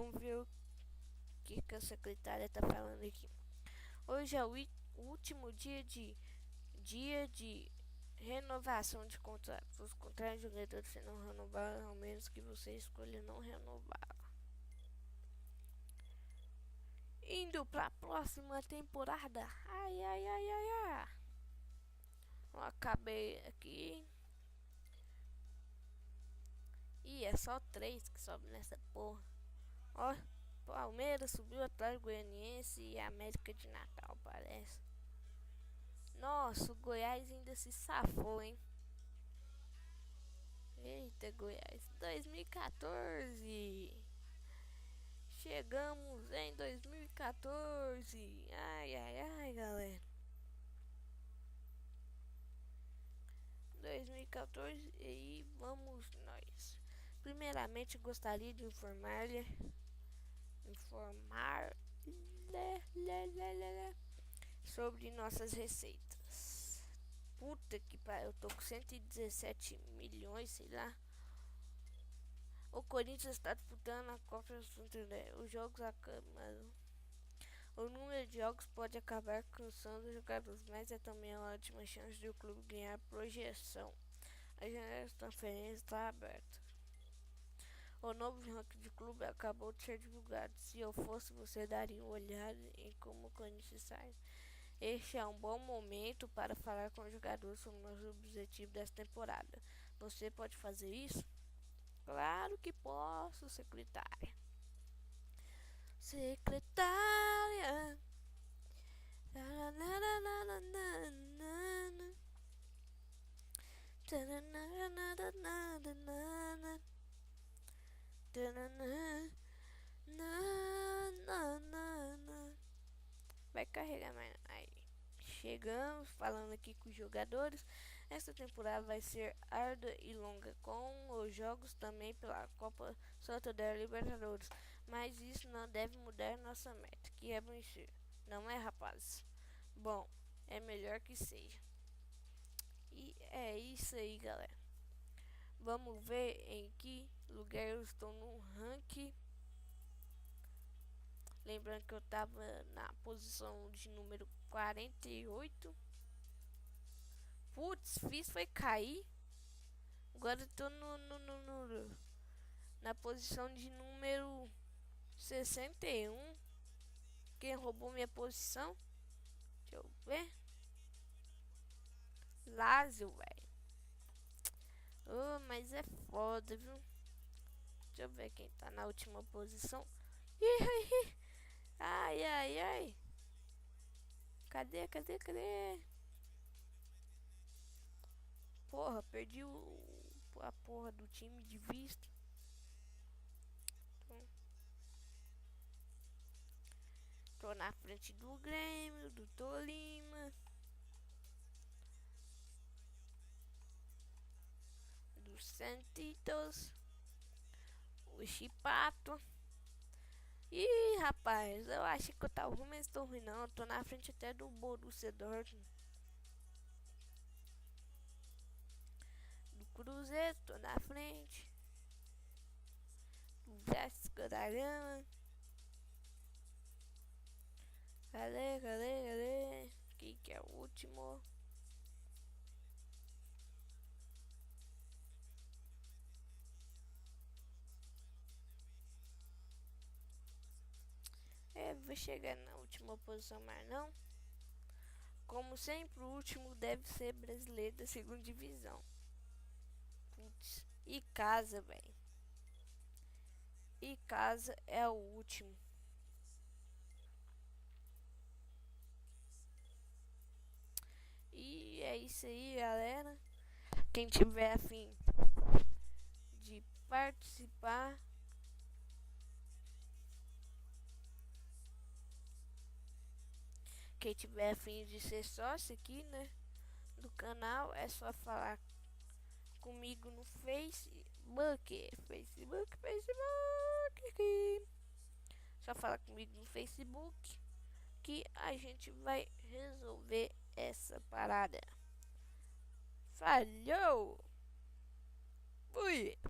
Vamos ver o que a secretária tá falando aqui. Hoje é o último dia de renovação de contratos. Os contratos de jogadores serão renovados ao menos que você escolha não renovar. Indo pra próxima temporada. Ai, ai, ai, ai, ai. Eu acabei aqui. E é só 3 que sobe nessa porra. Ó, Palmeiras subiu atrás do Goianiense e América de Natal, parece. Nossa, o Goiás ainda se safou, hein? Eita, Goiás. 2014. Chegamos em 2014. Ai, ai, ai, galera. 2014 e vamos nós. Primeiramente, gostaria de informar sobre nossas receitas. Puta que pariu, eu tô com 117 milhões, sei lá. O Corinthians está disputando a Copa do Santander. Os jogos acabam. O número de jogos pode acabar cansando os jogadores, mas é também uma ótima chance de o clube ganhar projeção. A janela de transferência está aberta. O novo ranking de clube acabou de ser divulgado. Se eu fosse, você daria uma olhada em como o Corinthians sai. Este é um bom momento para falar com os jogadores sobre os objetivos dessa temporada. Você pode fazer isso? Claro que posso, secretária. Secretária. Vai carregar mais. Aí. Chegamos falando aqui com os jogadores. Esta temporada vai ser árdua e longa, com os jogos também pela Copa Santander Libertadores. Mas isso não deve mudar nossa meta, que é vencer. Não é, rapazes? Bom, é melhor que seja. E é isso aí, galera. Vamos ver em que lugar eu estou no ranking. Lembrando que eu tava na posição de número 48. Putz, fiz foi cair. Agora eu tô na posição de número 61. Quem roubou minha posição? Deixa eu ver. Lazio, velho. Oh, mas é foda, viu? Deixa eu ver quem tá na última posição. Ai, ai, ai. Cadê? Porra, perdi a porra do time de vista. Tô na frente do Grêmio, do Tolima, do Santitos, o Chipato. Ih, rapaz, eu acho que eu tava ruim, mas tô ruim não. Eu tô na frente até do Borussia Dortmund. Do Cruzeiro, tô na frente. Do Vasco da Gama. Cadê? Quem que é o último? É, vou chegar na última posição, mas não. Como sempre, o último deve ser brasileiro da segunda divisão. Putz, e casa, velho. E casa é o último. E é isso aí, galera. Quem tiver afim de participar, quem tiver afim de ser sócio aqui, né, do canal, é só falar comigo no Facebook. Só falar comigo no Facebook que a gente vai resolver essa parada. Falhou! Fui!